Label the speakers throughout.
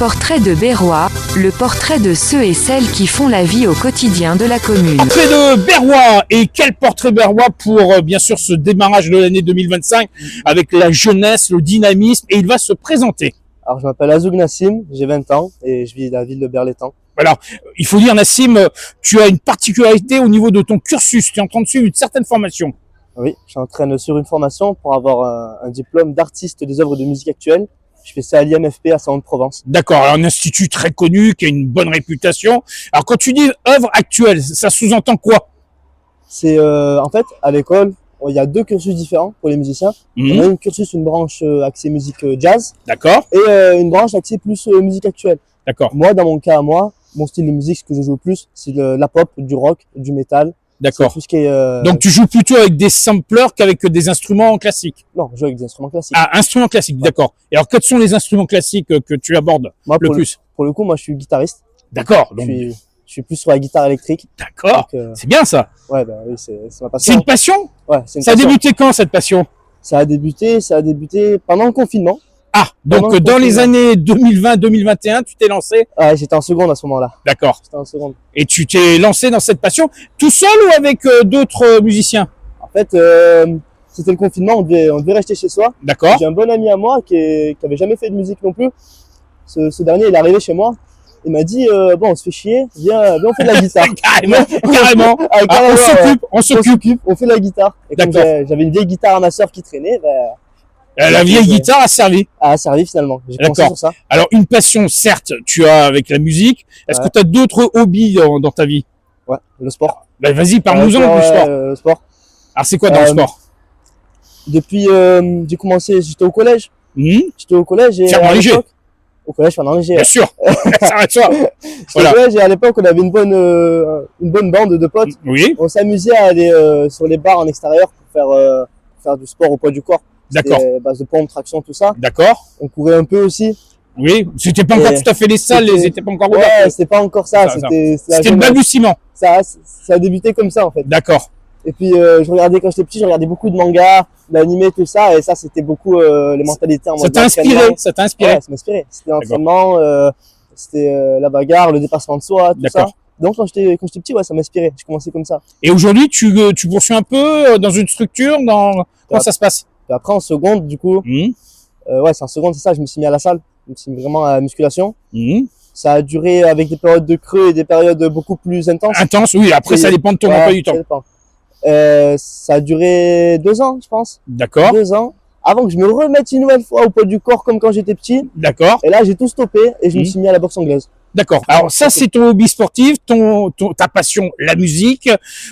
Speaker 1: portrait de Berrois, le portrait de ceux et celles qui font la vie au quotidien de la commune.
Speaker 2: Portrait de Berrois, et quel portrait Berrois pour bien sûr ce démarrage de l'année 2025 avec la jeunesse, le dynamisme, et il va se présenter.
Speaker 3: Alors je m'appelle Azoug Nassim, j'ai 20 ans et je vis dans la ville de Berlétan.
Speaker 2: Alors, il faut dire Nassim, tu as une particularité au niveau de ton cursus, tu es en train de suivre une certaine formation.
Speaker 3: Oui, je suis en train de suivre une formation pour avoir un diplôme d'artiste des œuvres de musique actuelle. Je fais ça à l'IMFP à Salon-de-Provence.
Speaker 2: D'accord, alors un institut très connu, qui a une bonne réputation. Alors quand tu dis œuvre actuelle, ça sous-entend quoi?
Speaker 3: C'est en fait, à l'école, il y a deux cursus différents pour les musiciens. On a une branche axée musique jazz.
Speaker 2: D'accord.
Speaker 3: Et une branche axée plus musique actuelle.
Speaker 2: D'accord.
Speaker 3: Moi, dans mon cas, mon style de musique, ce que je joue le plus, c'est de la pop, du rock, du métal.
Speaker 2: D'accord.
Speaker 3: Tout ce qui est,
Speaker 2: Donc tu joues plutôt avec des samplers qu'avec des instruments classiques?
Speaker 3: Non, je joue avec des instruments classiques.
Speaker 2: Ah, instruments classiques, ouais. D'accord. Et alors quels sont les instruments classiques que tu abordes le plus?
Speaker 3: Pour le coup, moi je suis guitariste.
Speaker 2: D'accord. Donc...
Speaker 3: Je suis plus sur la guitare électrique.
Speaker 2: D'accord. C'est bien ça.
Speaker 3: Ouais, bah oui, c'est ma passion.
Speaker 2: C'est une passion?
Speaker 3: Ouais, c'est une
Speaker 2: passion. Ça a débuté quand cette passion?
Speaker 3: Ça a débuté pendant le confinement.
Speaker 2: Ah, donc dans les années 2020-2021, tu t'es lancé?
Speaker 3: Ouais, j'étais en seconde à ce moment-là.
Speaker 2: D'accord.
Speaker 3: J'étais en seconde.
Speaker 2: Et tu t'es lancé dans cette passion tout seul ou avec d'autres musiciens?
Speaker 3: En fait, c'était le confinement, on devait rester chez soi.
Speaker 2: D'accord.
Speaker 3: J'ai un bon ami à moi qui avait jamais fait de musique non plus. Ce dernier, il est arrivé chez moi. Il m'a dit, bon, on se fait chier, viens, on fait de la guitare.
Speaker 2: Carrément. On s'occupe.
Speaker 3: On fait de la guitare. Et comme j'avais une vieille guitare à ma sœur qui traînait,
Speaker 2: la vieille guitare a servi.
Speaker 3: A servi finalement. J'ai pensé sur ça.
Speaker 2: Alors une passion, certes, tu as avec la musique. Est-ce que tu as d'autres hobbies dans ta vie?
Speaker 3: Ouais, le sport.
Speaker 2: Bah, vas-y, parle-nous-en du sport.
Speaker 3: Le sport.
Speaker 2: Alors c'est quoi dans le sport?
Speaker 3: Depuis, j'ai commencé, j'étais au collège. J'étais au collège et
Speaker 2: Fernand Léger.
Speaker 3: Au collège Fernand Léger.
Speaker 2: Bien sûr. Ça arrête ça.
Speaker 3: Voilà. Au collège et à l'époque, on avait une bonne bande de potes.
Speaker 2: Oui.
Speaker 3: On s'amusait à aller sur les bars en extérieur pour faire du sport au poids du corps.
Speaker 2: D'accord.
Speaker 3: Base de pompe, traction, tout ça.
Speaker 2: D'accord.
Speaker 3: On courait un peu aussi.
Speaker 2: Oui, c'était pas encore tout à fait les salles, ils étaient pas encore ouvertes.
Speaker 3: Ouais, c'était pas encore ça. C'était
Speaker 2: le balbutiement.
Speaker 3: Ça a débuté comme ça en fait.
Speaker 2: D'accord.
Speaker 3: Et puis je regardais quand j'étais petit, je regardais beaucoup de mangas, d'animés, tout ça, et ça c'était beaucoup les mentalités en mode.
Speaker 2: Ça t'a inspiré?
Speaker 3: Ouais, ça m'inspirait. C'était l'entraînement, c'était la bagarre, le dépassement de soi, tout ça. Donc quand j'étais petit, ouais, ça m'inspirait. Je commençais comme ça.
Speaker 2: Et aujourd'hui, tu poursuis un peu dans une structure, comment ça se passe?
Speaker 3: Et après en seconde, du coup, ouais, c'est en seconde, c'est ça. Je me suis mis à la salle, je me suis mis vraiment à la musculation. Ça a duré avec des périodes de creux et des périodes beaucoup plus intenses.
Speaker 2: Intenses, oui. Après, ça dépend de ton emploi du temps.
Speaker 3: Ça a duré 2 ans, je pense.
Speaker 2: D'accord.
Speaker 3: 2 ans. Avant que je me remette une nouvelle fois au poids du corps comme quand j'étais petit.
Speaker 2: D'accord.
Speaker 3: Et là, j'ai tout stoppé et je me suis mis à la boxe anglaise.
Speaker 2: D'accord. Alors ça, c'est ton hobby sportif, ta passion, la musique.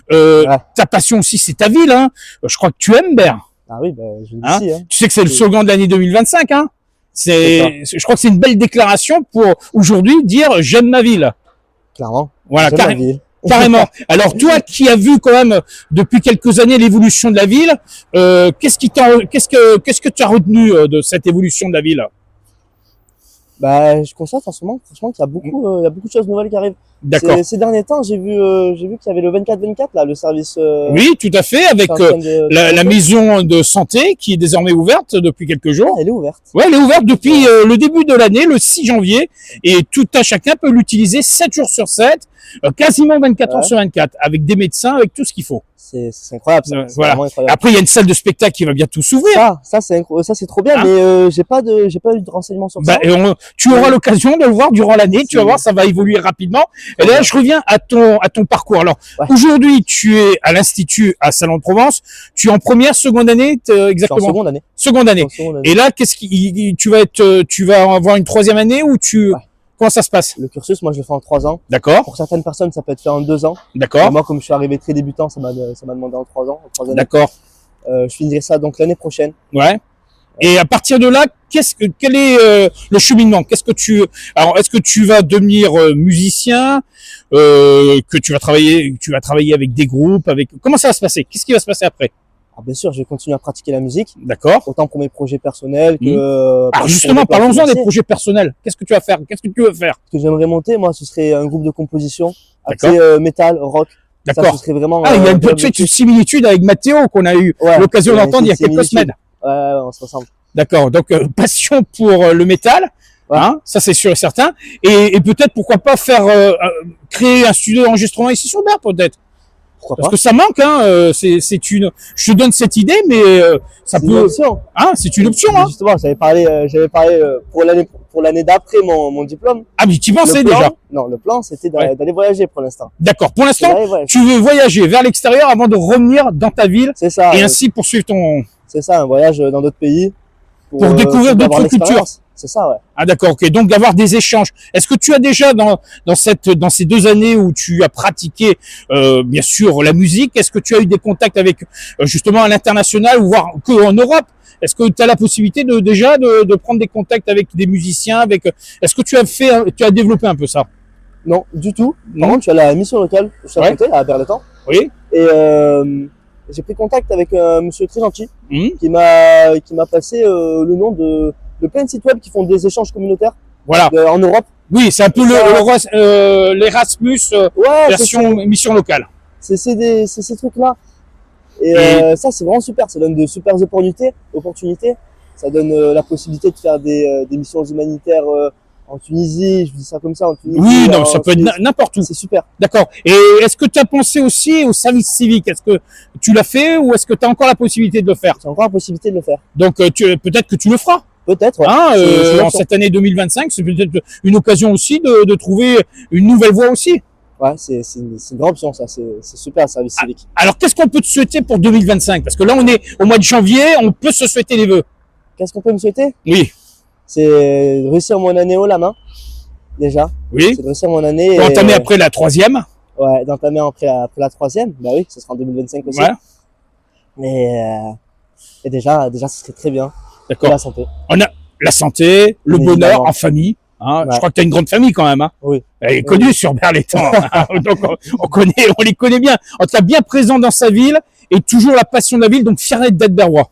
Speaker 2: Ta passion aussi, c'est ta ville. Hein. Je crois que tu aimes Berre.
Speaker 3: Ah oui, je le dis. Hein.
Speaker 2: Tu sais que c'est le slogan de l'année 2025. Hein. Je crois que c'est une belle déclaration pour aujourd'hui dire j'aime ma ville.
Speaker 3: Clairement.
Speaker 2: Voilà, carrément. Alors toi qui as vu quand même depuis quelques années l'évolution de la ville, qu'est-ce que tu as retenu de cette évolution de la ville?
Speaker 3: Je constate en ce moment, franchement, qu'il y a beaucoup de choses nouvelles qui arrivent.
Speaker 2: D'accord.
Speaker 3: Ces derniers temps, j'ai vu qu'il y avait le 24/24 là, le service.
Speaker 2: Oui, tout à fait, avec la maison de santé qui est désormais ouverte depuis quelques jours.
Speaker 3: Ah, elle est ouverte.
Speaker 2: Ouais, elle est ouverte depuis le début de l'année, le 6 janvier, et tout un chacun peut l'utiliser 7 jours sur 7, quasiment 24 heures sur 24, avec des médecins, avec tout ce qu'il faut.
Speaker 3: C'est incroyable, ça.
Speaker 2: Voilà. Incroyable. Après, il y a une salle de spectacle qui va bientôt s'ouvrir.
Speaker 3: Ça c'est trop bien, mais j'ai pas eu de renseignements sur ça.
Speaker 2: Tu auras l'occasion de le voir durant l'année. Tu vas voir, ça va évoluer rapidement. Et là, je reviens à ton parcours. Alors, aujourd'hui, tu es à l'Institut à Salon-de-Provence. Tu es en première, seconde année, exactement.
Speaker 3: En seconde année.
Speaker 2: Seconde année. Et là, tu vas avoir une troisième année ou comment ça se passe?
Speaker 3: Le cursus, moi, je le fais en 3 ans.
Speaker 2: D'accord.
Speaker 3: Pour certaines personnes, ça peut être fait en 2 ans.
Speaker 2: D'accord.
Speaker 3: Moi, comme je suis arrivé très débutant, ça m'a demandé en 3 ans.
Speaker 2: D'accord.
Speaker 3: Je finirai ça donc l'année prochaine.
Speaker 2: Ouais. Et à partir de là, quel est le cheminement? Alors, est-ce que tu vas devenir musicien, que tu vas travailler avec des groupes, comment ça va se passer? Qu'est-ce qui va se passer après?
Speaker 3: Alors bien sûr, je vais continuer à pratiquer la musique.
Speaker 2: D'accord.
Speaker 3: Autant pour mes projets personnels que.
Speaker 2: Alors justement, parlons-en des projets personnels. Qu'est-ce que tu vas faire? Qu'est-ce que tu veux faire?
Speaker 3: Ce que j'aimerais monter, moi, ce serait un groupe de composition axé métal, rock.
Speaker 2: D'accord.
Speaker 3: Ça, ce serait vraiment.
Speaker 2: Il y a une similitude avec Mathéo qu'on a eu l'occasion d'entendre il y a quelques semaines.
Speaker 3: Ouais, on se ressemble.
Speaker 2: D'accord. Donc passion pour le métal.
Speaker 3: Ouais.
Speaker 2: Hein, ça c'est sûr et certain. Et peut-être pourquoi pas faire créer un studio d'enregistrement ici sur Berre peut-être.
Speaker 3: Pourquoi
Speaker 2: Parce
Speaker 3: pas?
Speaker 2: que ça manque, hein. C'est une. Je te donne cette idée, mais ça
Speaker 3: C'est une
Speaker 2: peut.
Speaker 3: option.
Speaker 2: Hein, c'est une option, hein.
Speaker 3: Justement, j'avais parlé pour l'année d'après mon diplôme.
Speaker 2: Ah, mais tu y pensais
Speaker 3: Le plan-
Speaker 2: déjà.
Speaker 3: Non, le plan, c'était
Speaker 2: Ouais.
Speaker 3: d'aller voyager pour l'instant.
Speaker 2: D'accord. Pour l'instant,
Speaker 3: D'aller voyager.
Speaker 2: tu veux voyager vers l'extérieur avant de revenir dans ta ville
Speaker 3: C'est ça.
Speaker 2: et ainsi poursuivre ton.
Speaker 3: C'est ça, un voyage dans d'autres pays.
Speaker 2: Pour découvrir
Speaker 3: avoir
Speaker 2: d'autres cultures.
Speaker 3: l'expérience. C'est ça, ouais.
Speaker 2: Ah d'accord, ok. Donc d'avoir des échanges. Est-ce que tu as déjà dans ces 2 années où tu as pratiqué bien sûr la musique, est-ce que tu as eu des contacts avec justement à l'international ou voire que en Europe? Est-ce que tu as la possibilité de prendre des contacts avec des musiciens avec est-ce que tu as développé un peu ça?
Speaker 3: Non, du tout.
Speaker 2: Non.
Speaker 3: Par contre, tu as la mission locale, je suis à
Speaker 2: Ouais.
Speaker 3: côté, à Berletan.
Speaker 2: Oui.
Speaker 3: Et j'ai pris contact avec un monsieur très gentil
Speaker 2: Mhm.
Speaker 3: qui m'a passé le nom de plein de sites web qui font des échanges communautaires
Speaker 2: Voilà.
Speaker 3: en Europe.
Speaker 2: Oui, c'est un peu l'Erasmus
Speaker 3: Ouais,
Speaker 2: version mission locale.
Speaker 3: c'est ces trucs-là. Et,
Speaker 2: Et-
Speaker 3: ça, c'est vraiment super. Ça donne de super opportunités. Ça donne la possibilité de faire des missions humanitaires en Tunisie. Je dis ça comme ça, en Tunisie.
Speaker 2: Oui, non,
Speaker 3: en
Speaker 2: ça peut être
Speaker 3: Suisse.
Speaker 2: n'importe où.
Speaker 3: C'est super.
Speaker 2: D'accord. Et est-ce que tu as pensé aussi au service civique? Est-ce que tu l'as fait ou est-ce que tu as encore la possibilité de le faire?
Speaker 3: C'est encore la possibilité de le faire.
Speaker 2: Donc peut-être que tu le feras.
Speaker 3: Peut-être, ouais.
Speaker 2: Hein,
Speaker 3: C'est
Speaker 2: en
Speaker 3: l'option.
Speaker 2: cette année 2025, c'est peut-être une occasion aussi de trouver une nouvelle voie aussi.
Speaker 3: Ouais, c'est une grande option, ça. C'est super, le service civique.
Speaker 2: Alors qu'est-ce qu'on peut te souhaiter pour 2025? Parce que là on est au mois de janvier, on peut se souhaiter les vœux.
Speaker 3: Qu'est-ce qu'on peut me souhaiter?
Speaker 2: Oui,
Speaker 3: C'est de réussir mon année haut la main, déjà.
Speaker 2: oui.
Speaker 3: C'est de réussir mon année.
Speaker 2: Pour
Speaker 3: et-
Speaker 2: entamer après la 3e.
Speaker 3: Ouais, d'entamer après la 3e. Bah oui, ce sera en 2025 aussi.
Speaker 2: Ouais,
Speaker 3: Mais et déjà, ce serait très bien. Et
Speaker 2: d'accord.
Speaker 3: la santé.
Speaker 2: On a la santé, le
Speaker 3: Bien
Speaker 2: bonheur
Speaker 3: évidemment.
Speaker 2: en famille. Hein.
Speaker 3: Ouais.
Speaker 2: Je crois que tu as une grande famille quand même. Hein.
Speaker 3: Oui.
Speaker 2: Elle est connue sur Berletan. Donc on les connaît bien. On t'a bien présent dans sa ville et toujours la passion de la ville, donc fier d'être berrois.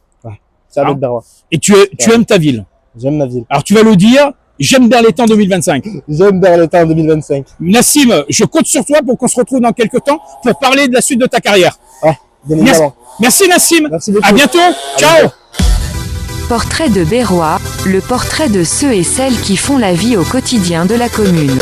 Speaker 3: C'est à
Speaker 2: Ah.
Speaker 3: l'autre Berrois.
Speaker 2: Et tu aimes ta ville.
Speaker 3: J'aime ma ville.
Speaker 2: Alors tu vas le dire, j'aime Berletan 2025.
Speaker 3: J'aime Berletan 2025.
Speaker 2: Nassim, je compte sur toi pour qu'on se retrouve dans quelques temps pour parler de la suite de ta carrière.
Speaker 3: Bien
Speaker 2: Merci,
Speaker 3: évidemment.
Speaker 2: merci Nassim.
Speaker 3: Merci beaucoup.
Speaker 2: À bientôt. Ciao.
Speaker 3: bientôt.
Speaker 1: Portrait de Berrois, le portrait de ceux et celles qui font la vie au quotidien de la commune.